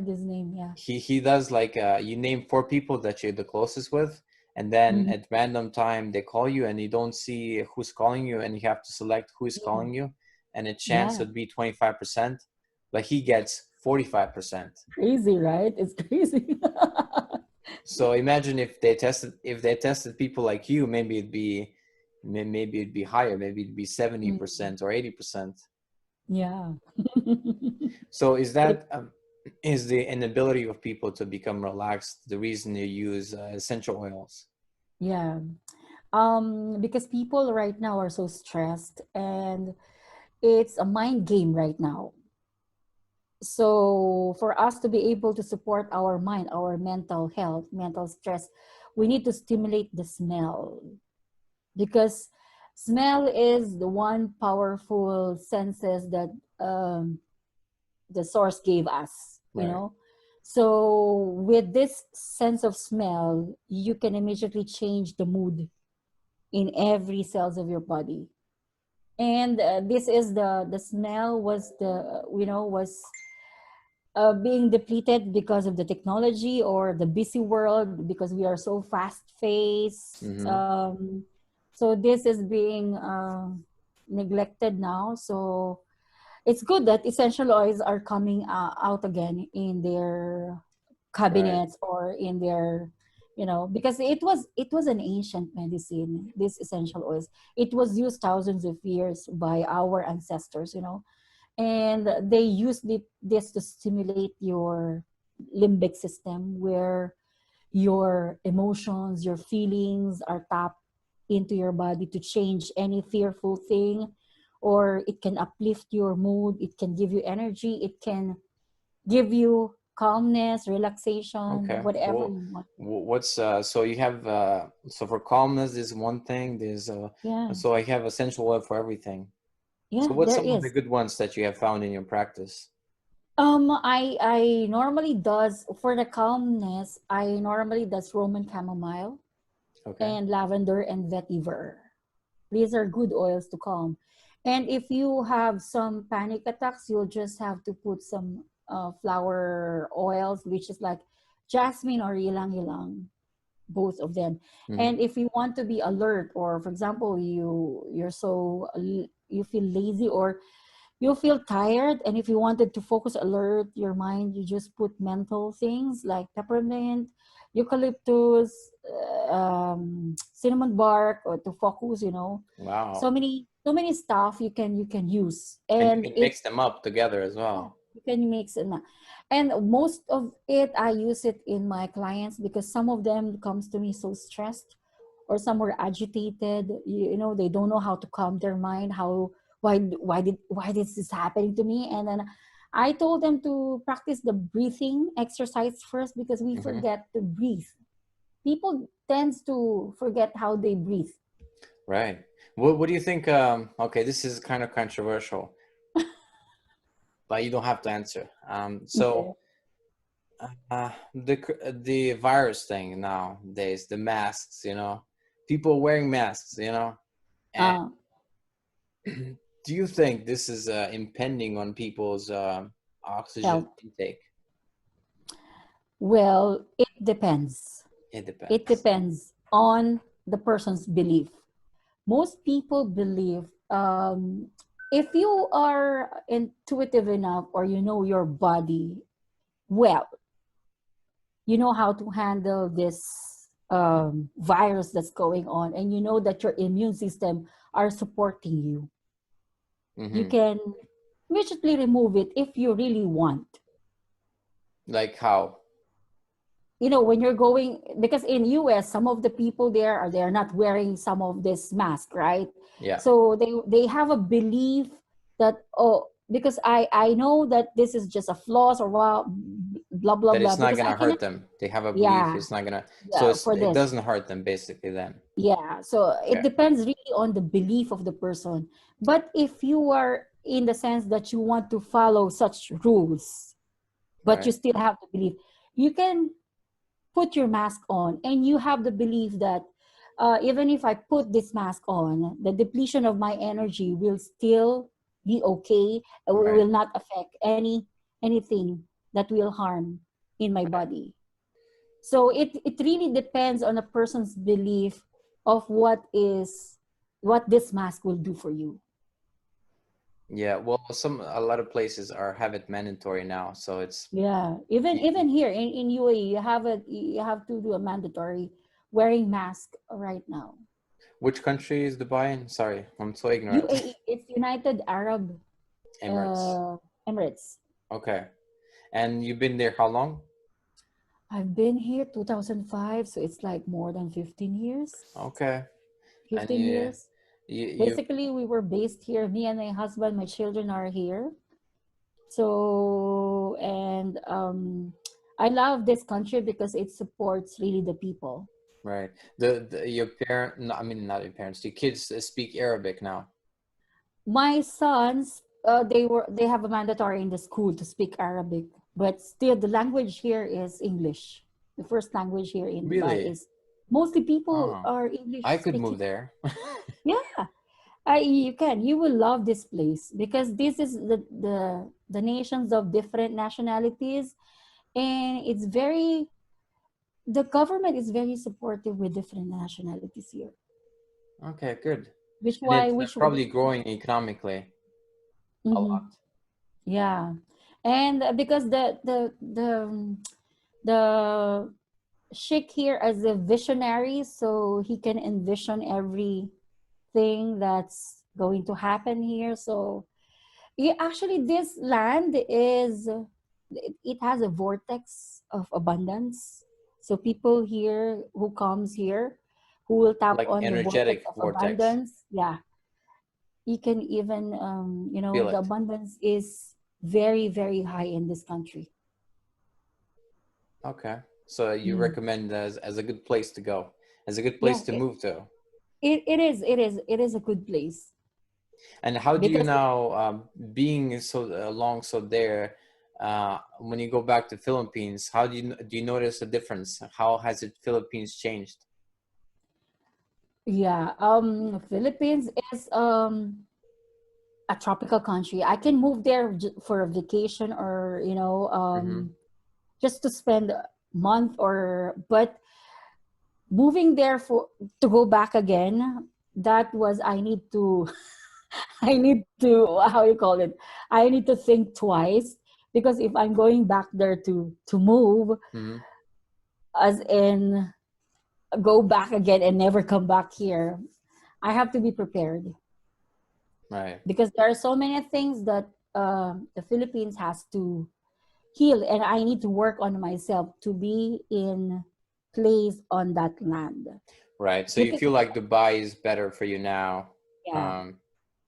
his name, yeah. he does like you name four people that you're the closest with, and then Mhm. at random time they call you and you don't see who's calling you and you have to select who's Yeah, calling you, and a chance yeah. would be 25%, but he gets 45%. Crazy, right? It's crazy. So imagine if they tested people like you, maybe it'd be higher, maybe it'd be Mm, 70% or 80%. yeah. So is It, that is the inability of people to become relaxed the reason you use essential oils? yeah. Because people right now are so stressed, and it's a mind game right now. So for us to be able to support our mind, our mental health, mental stress, we need to stimulate the smell, because smell is the one powerful senses that um, the source gave us, you Right. know. So with this sense of smell, you can immediately change the mood in every cells of your body. And this is the smell was the was being depleted because of the technology or the busy world, because we are so fast paced. Mm-hmm. So this is being neglected now. So it's good that essential oils are coming out again in their Right. cabinets or in their, because it was an ancient medicine, these essential oils. It was used thousands of years by our ancestors, and they use this to stimulate your limbic system, where your emotions, your feelings are tapped into your body to change any fearful thing, or it can uplift your mood, it can give you energy, it can give you calmness, relaxation, Okay. whatever Well, you want. what's so you have so for calmness is one thing. There's Yeah, so I have essential oil for everything. So yeah, what's there some of the is. good ones that you have found in your practice? I normally does for the calmness. I normally does Roman chamomile Okay. and lavender and vetiver. These are good oils to calm. And if you have some panic attacks, you'll just have to put some flower oils, which is like jasmine or ylang ylang, both of them. Mm-hmm. And if you want to be alert, or for example, you feel lazy, or you feel tired, and if you wanted to focus, alert your mind, you just put menthol things like peppermint, eucalyptus, cinnamon bark, or to focus, so Wow. many stuff you can use, And you and can it mix them up together as yeah, well. you can mix it now. And most of it, I use it in my clients, because some of them comes to me so stressed, or some were agitated. They don't know how to calm their mind. Why this is happening to me? And then I told them to practice the breathing exercise first, because we Mm-hmm. forget to breathe. People tends to forget how they breathe. Right. What do you think? Okay, this is kind of controversial, but you don't have to answer. So Okay. the virus thing nowadays, the masks, people wearing masks, and Uh, do you think this is impending on people's oxygen Health. intake? Well, it depends. It It depends. depends on the person's belief. Most people believe, if you are intuitive enough, or you know your body well, you know how to handle this virus that's going on, and you know that your immune system are supporting you. You Mm-hmm. can immediately remove it if you really want. Like how? When you're going, because in US, some of the people there are they're not wearing some of this mask, right? Yeah, So they have a belief that, oh, because I know that this is just a flaws, or blah blah that blah, it's not because I gonna cannot. hurt them. They have a belief Yeah, it's not gonna. So yeah, for it this. doesn't hurt them basically then. Yeah, so it Okay. depends really on the belief of the person. But if you are in the sense that you want to follow such rules, but you Right. still have to believe, you can put your mask on, and you have the belief that, even if I put this mask on, the depletion of my energy will still be okay. It Right. will not affect anything that will harm in my Right. body. So it really depends on a person's belief of what this mask will do for you. Yeah. Well, a lot of places are have it mandatory now, so it's Yeah, even here in UAE, you have to do a mandatory wearing mask right now. which country is Dubai in? Sorry, I'm so ignorant. UAE, it's United Arab Emirates. uh, Emirates. Okay. And you've been there how long? I've been here 2005, so it's like more than 15 years. Okay. And 15 years. you Basically, we were based here. Me and my husband, my children are here. So, and I love this country because it supports really the people. right. Your parent, no, I mean not your parents. Your kids speak Arabic now. My sons they have a mandatory in the school to speak Arabic, but still the language here is English. The first language here in Dubai Really? is mostly people Oh, are English I could speaking. move there. Yeah, you will love this place because this is the nations of different nationalities, and it's very the government is very supportive with different nationalities here, Okay, good. And it's which probably growing economically a Mhm. lot. Yeah, and because the sheikh here as a visionary, so he can envision everything that's going to happen here. So yeah, actually, this land is it has a vortex of abundance. So people here who comes here, who will tap Like on the vortex energetic of vortex. abundance, yeah, you can even Feel the it. abundance is very very high in this country. Okay. So you Mm. recommend as a good place to go, as a good place Yeah, to move to. it is a good place And how do you because now, being so long so there, when you go back to Philippines, how do you notice a difference? How has it Philippines changed? yeah, Philippines is a tropical country. I can move there for a vacation or Mm-hmm. just to spend a month or but moving there for to go back again, that was I need to I need to how you call it, I need to think twice because if I'm going back there to move Mm-hmm. as in go back again and never come back here, I have to be prepared Right. because there are so many things that the Philippines has to heal, and I need to work on myself to be in place on that land Right. So you because feel like Dubai is better for you now. yeah, Um,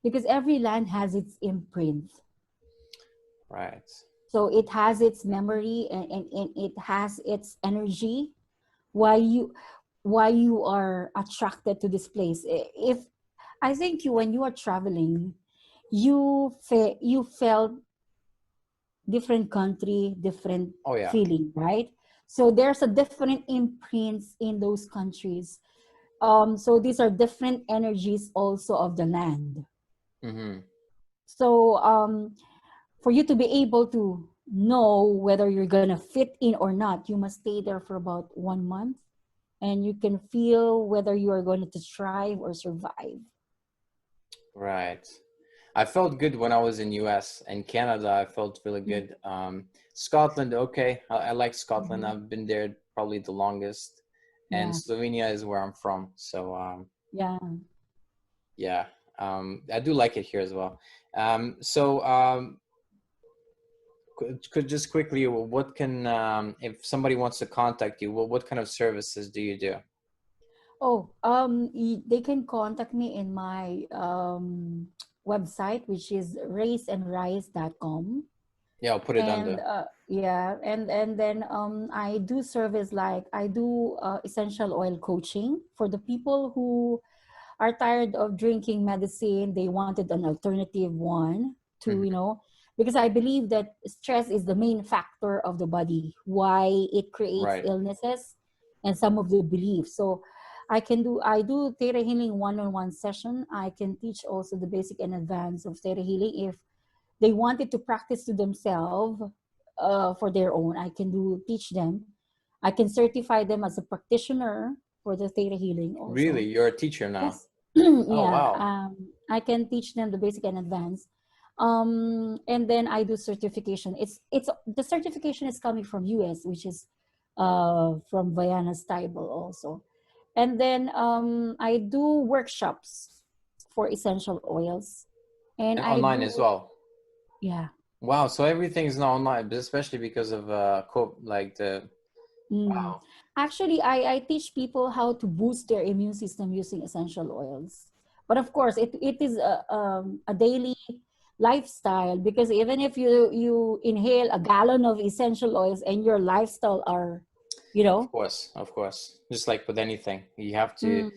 because every land has its imprint, right. so it has its memory and it has its energy why you why you are attracted to this place. If I think you when you are traveling, you felt different country, different Oh yeah. feeling, right? So there's a different imprints in those countries. So these are different energies also of the land. Mm-hmm. So for you to be able to know whether you're gonna fit in or not, you must stay there for about 1 month, and you can feel whether you are going to thrive or survive. Right. I felt good when I was in US and Canada. I felt really good. Scotland, okay. I like Scotland. Mm-hmm. I've been there probably the longest. And Yeah, Slovenia is where I'm from. So yeah. yeah, I do like it here as well. So could just quickly, what can if somebody wants to contact you, what kind of services do you do? Oh, they can contact me in my website, which is raceandrise.com. Yeah, I'll put it And under. yeah, and then I do service like I do essential oil coaching for the people who are tired of drinking medicine. They wanted an alternative one to, Hmm. because I believe that stress is the main factor of the body, why it creates Right. illnesses and some of the beliefs. So I do theta healing one-on-one session. I can teach also the basic and advanced of theta healing if they wanted to practice to themselves for their own. I can teach them. I can certify them as a practitioner for the theta healing Really, also. you're a teacher now? Yes. Oh Yeah. wow. I can teach them the basic and advanced. And then I do certification. It's the certification is coming from US, which is from Viana Stable also. And then I do workshops for essential oils. And And I online do, as well. yeah. Wow, so everything is now online, but especially because of like the Mm. wow, Actually, I teach people how to boost their immune system using essential oils. But of course, it is a daily lifestyle because even if you inhale a gallon of essential oils and your lifestyle are, you know, of course. Just like with anything, you have to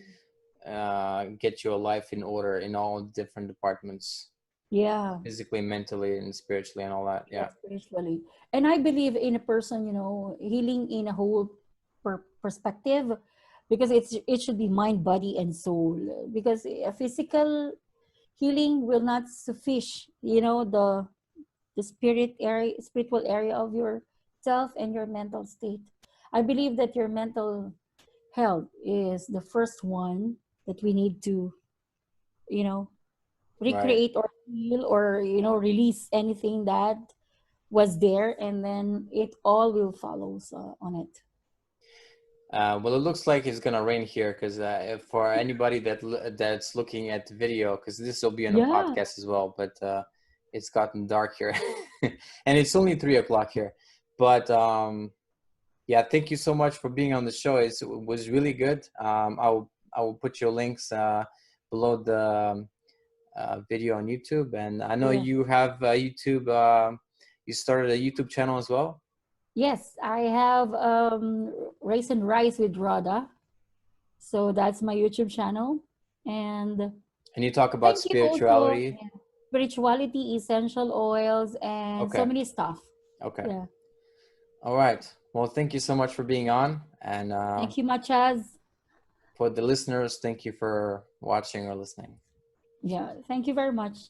mm, get your life in order in all different departments. Yeah. physically, mentally, and spiritually, and all that. Yeah, Yeah. spiritually. And I believe in a person, healing in a whole perspective, because it should be mind, body, and soul. Because a physical healing will not suffice, the spiritual area of yourself and your mental state. I believe that your mental health is the first one that we need to, you know, Right. recreate or heal, or release anything that was there, and then it all will follow on it. Well, it looks like it's gonna rain here because for anybody that's looking at the video, because this will be on a Yeah. podcast as well, but it's gotten dark here, and it's only 3 o'clock here. But yeah, thank you so much for being on the show. It was really good. I will put your links below the video on YouTube, and I know Yeah. you have YouTube. You started a YouTube channel as well, Yes, I have Race and Rise with Rhoda. So that's my YouTube channel. And and you talk about thank you also. spirituality. Yeah. Spirituality, essential oils, and so Okay. many stuff. Okay. Yeah. All right. Well, thank you so much for being on. And Thank you, Matjaz. for the listeners, thank you for watching or listening. Yeah. Thank you very much.